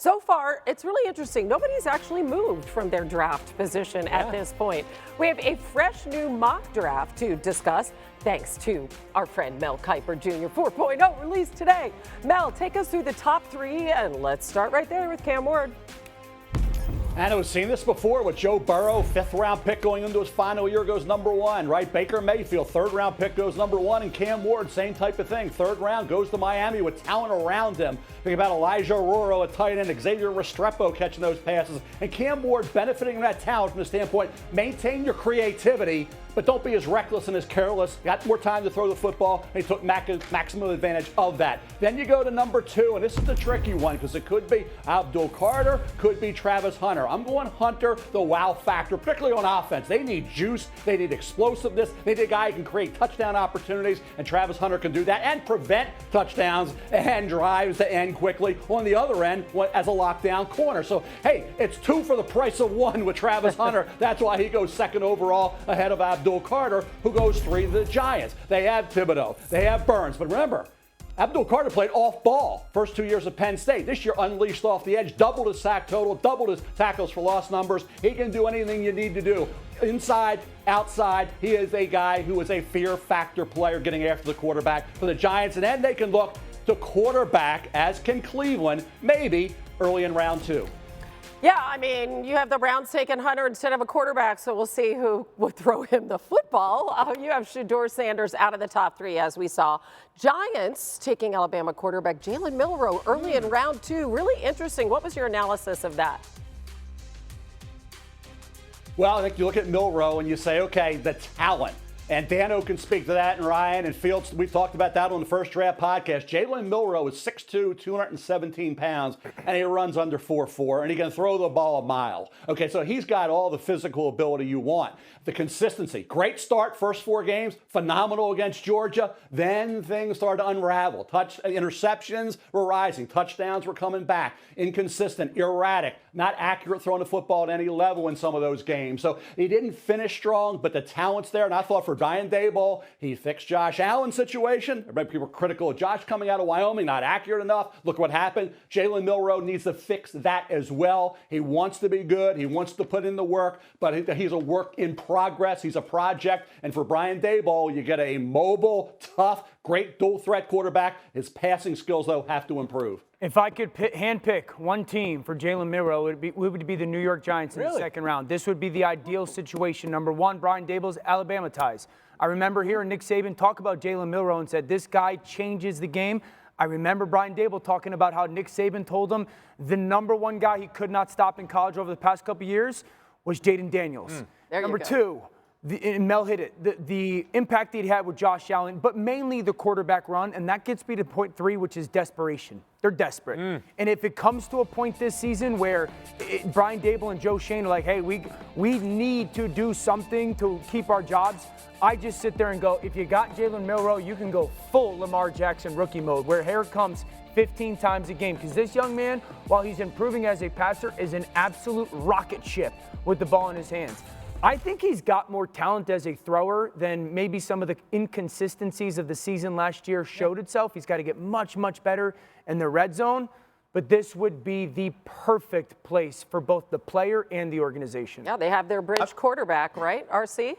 So far, it's really interesting. Nobody's actually moved from their draft position at this point. We have a fresh new mock draft to discuss, thanks to our friend Mel Kiper Jr. 4.0 released today. Mel, take us through the top three, and let's start right there with Cam Ward. And we've seen this before with Joe Burrow, 5th-round pick going into his final year, goes number 1, right? Baker Mayfield, 3rd-round pick, goes number 1, and Cam Ward, same type of thing. 3rd round, goes to Miami with talent around him. Think about Elijah Arroyo, a tight end, Xavier Restrepo catching those passes, and Cam Ward benefiting from that talent from the standpoint, maintain your creativity, but don't be as reckless and as careless. Got more time to throw the football, and he took maximum advantage of that. Then you go to number 2, and this is the tricky one because it could be Abdul Carter, could be Travis Hunter. I'm going Hunter, the wow factor, particularly on offense. They need juice, they need explosiveness, they need a guy who can create touchdown opportunities, and Travis Hunter can do that and prevent touchdowns and drives to end quickly on the other end as a lockdown corner. So, hey, it's 2 for the price of 1 with Travis Hunter. That's why he goes 2nd overall ahead of Abdul Carter, who goes 3 to the Giants. They have Thibodeau, they have Burns, but remember, Abdul Carter played off ball first 2 years at Penn State. This year unleashed off the edge, doubled his sack total, doubled his tackles for loss numbers. He can do anything you need to do. Inside, outside, he is a guy who is a fear factor player getting after the quarterback for the Giants. And then they can look to quarterback, as can Cleveland, maybe early in round 2. Yeah, I mean, you have the Browns taking Hunter instead of a quarterback, so we'll see who would throw him the football. You have Shedeur Sanders out of the top 3, as we saw. Giants taking Alabama quarterback Jalen Milroe early in round 2. Really interesting. What was your analysis of that? Well, I think you look at Milroe and you say, okay, the talent. And Dano can speak to that, and Ryan and Fields. We talked about that on the First Draft podcast. Jalen Milroe is 6'2", 217 pounds, and he runs under 4.4, and he can throw the ball a mile. Okay, so he's got all the physical ability you want. The consistency. Great start, first 4 games. Phenomenal against Georgia. Then things started to unravel. Interceptions were rising. Touchdowns were coming back. Inconsistent, erratic, not accurate throwing the football at any level in some of those games. So he didn't finish strong, but the talent's there. And I thought for Brian Daboll, he fixed Josh Allen's situation. Everybody were critical of Josh coming out of Wyoming, not accurate enough. Look what happened. Jalen Milroe needs to fix that as well. He wants to be good. He wants to put in the work, but he's a work in progress. He's a project. And for Brian Daboll, you get a mobile, tough, great dual threat quarterback. His passing skills, though, have to improve. If I could handpick one team for Jalen Milroe, it would be the New York Giants in the 2nd round. This would be the ideal situation. Number 1, Brian Daboll's Alabama ties. I remember hearing Nick Saban talk about Jalen Milroe and said, this guy changes the game. I remember Brian Daboll talking about how Nick Saban told him the number 1 guy he could not stop in college over the past couple of years was Jaden Daniels. Number 2, and Mel hit it, the impact he'd had with Josh Allen, but mainly the quarterback run, and that gets me to point 3, which is desperation. They're desperate. And if it comes to a point this season where Brian Daboll and Joe Schoen are like, hey, we need to do something to keep our jobs, I just sit there and go, if you got Jalen Milroe, you can go full Lamar Jackson rookie mode, where here comes 15 times a game. Because this young man, while he's improving as a passer, is an absolute rocket ship with the ball in his hands. I think he's got more talent as a thrower than maybe some of the inconsistencies of the season last year showed itself. He's got to get much, much better in the red zone. But this would be the perfect place for both the player and the organization. Yeah, they have their bridge quarterback, right, RC?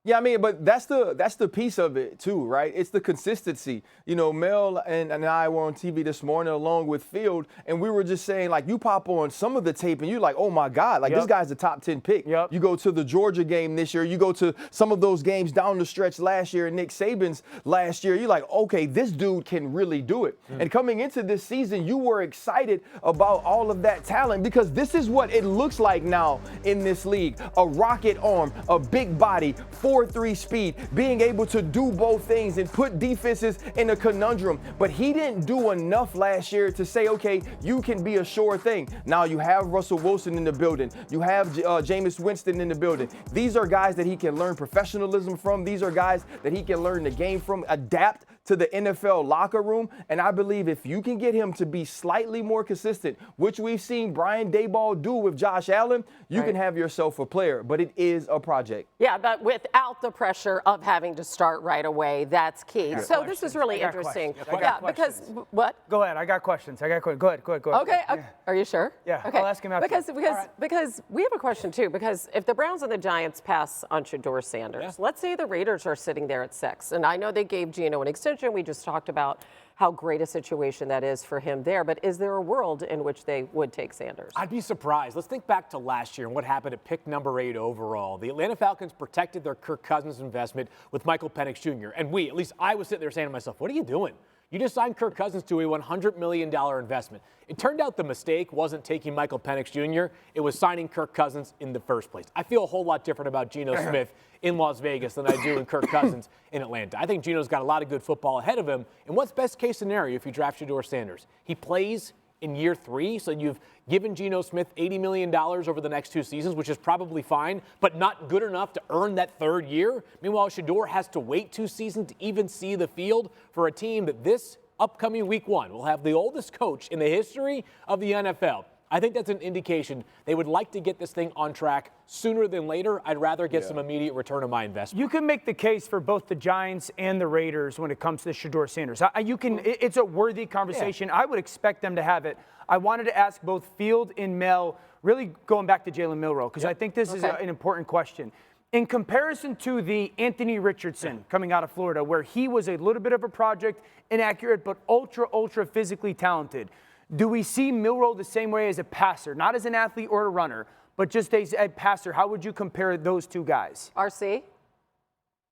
Yeah, I mean, but that's the piece of it too, right? It's the consistency. You know, Mel and I were on TV this morning along with Field, and we were just saying, like, you pop on some of the tape and you're like, oh my God, like this guy's a top 10 pick. You go to the Georgia game this year, you go to some of those games down the stretch last year, Nick Saban's last year, you're like, okay, this dude can really do it. And coming into this season, you were excited about all of that talent because this is what it looks like now in this league. A rocket arm, a big body, 4.3 speed, being able to do both things and put defenses in a conundrum. But he didn't do enough last year to say, okay, you can be a sure thing. Now you have Russell Wilson in the building. You have Jameis Winston in the building. These are guys that he can learn professionalism from. These are guys that he can learn the game from, adapt to the NFL locker room. And I believe if you can get him to be slightly more consistent, which we've seen Brian Daboll do with Josh Allen, you can have yourself a player. But it is a project. Yeah, but without the pressure of having to start right away, that's key. So this is really interesting. Yeah, because what? Go ahead. I got questions. Go ahead. Okay. Are you sure? Yeah. Okay. I'll ask him after. Because we have a question too. Because if the Browns and the Giants pass on Shedeur Sanders, let's say the Raiders are sitting there at 6, and I know they gave Geno an extension. We just talked about how great a situation that is for him there. But is there a world in which they would take Sanders? I'd be surprised. Let's think back to last year and what happened at pick number 8 overall. The Atlanta Falcons protected their Kirk Cousins investment with Michael Penix Jr. And at least I was sitting there saying to myself, what are you doing? You just signed Kirk Cousins to a $100 million investment. It turned out the mistake wasn't taking Michael Penix Jr., it was signing Kirk Cousins in the first place. I feel a whole lot different about Geno Smith in Las Vegas than I do in Kirk Cousins in Atlanta. I think Geno's got a lot of good football ahead of him. And what's best case scenario if you draft Shedeur Sanders? He plays in year 3, so you've given Geno Smith $80 million over the next 2 seasons, which is probably fine, but not good enough to earn that 3rd year. Meanwhile, Shedeur has to wait 2 seasons to even see the field for a team that this upcoming week 1 will have the oldest coach in the history of the NFL. I think that's an indication they would like to get this thing on track sooner than later. I'd rather get some immediate return on my investment. You can make the case for both the Giants and the Raiders when it comes to Shedeur Sanders. It's a worthy conversation. I would expect them to have it. I wanted to ask both Field and Mel, really going back to Jalen Milroe, because I think this is an important question. In comparison to the Anthony Richardson coming out of Florida, where he was a little bit of a project, inaccurate, but ultra physically talented, do we see Milroe the same way as a passer, not as an athlete or a runner, but just as a passer? How would you compare those 2 guys? RC?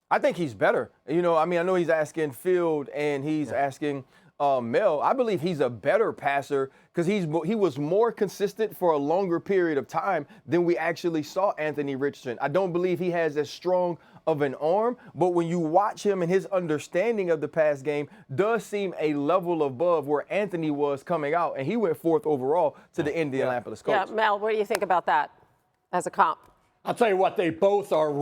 I think he's better. I know he's asking Field and he's asking Mel. I believe he's a better passer because he was more consistent for a longer period of time than we actually saw Anthony Richardson. I don't believe he has as strong of an arm, but when you watch him and his understanding of the pass game does seem a level above where Anthony was coming out, and he went 4th overall to the Indianapolis Colts. Yeah, Mel, what do you think about that as a comp? I'll tell you what, they both are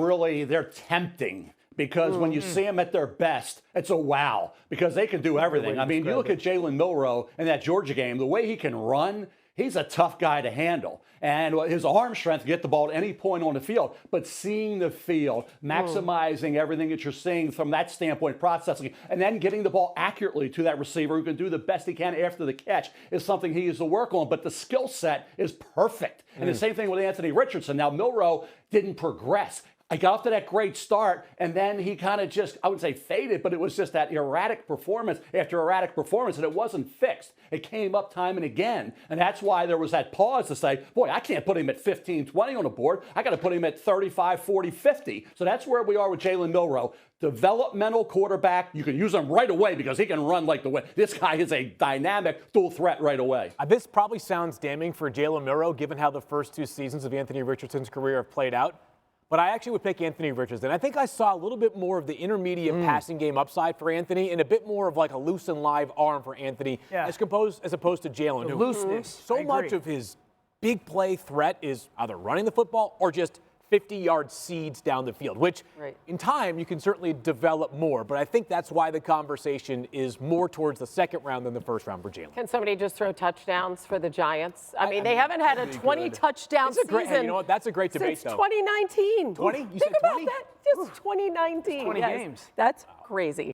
they're tempting. Because when you see them at their best, it's a wow. Because they can do everything. I mean, you look at Jalen Milroe in that Georgia game, the way he can run, he's a tough guy to handle. And his arm strength to get the ball at any point on the field. But seeing the field, maximizing everything that you're seeing from that standpoint, processing, and then getting the ball accurately to that receiver who can do the best he can after the catch is something he needs to work on. But the skill set is perfect. And the same thing with Anthony Richardson. Now, Milroe didn't progress. I got off to that great start, and then he kind of just, I wouldn't say faded, but it was just that erratic performance after erratic performance, and it wasn't fixed. It came up time and again, and that's why there was that pause to say, boy, I can't put him at 15, 20 on the board. I got to put him at 35, 40, 50. So that's where we are with Jalen Milroe. Developmental quarterback, you can use him right away because he can run like the wind. This guy is a dynamic dual threat right away. This probably sounds damning for Jalen Milroe, given how the first 2 seasons of Anthony Richardson's career have played out. But I actually would pick Anthony Richardson. I think I saw a little bit more of the intermediate passing game upside for Anthony and a bit more of like a loose and live arm for Anthony as opposed to Jalen. The looseness. So much of his big play threat is either running the football or just 50-yard seeds down the field, which in time you can certainly develop more. But I think that's why the conversation is more towards the 2nd round than the 1st round for Jalen. Can somebody just throw touchdowns for the Giants? I mean, they haven't had a 20-touchdown season. Hey, you know what? That's a great debate, since though. 2019. 20? You Think said about 20? that. Just 2019. 20 games. That's crazy.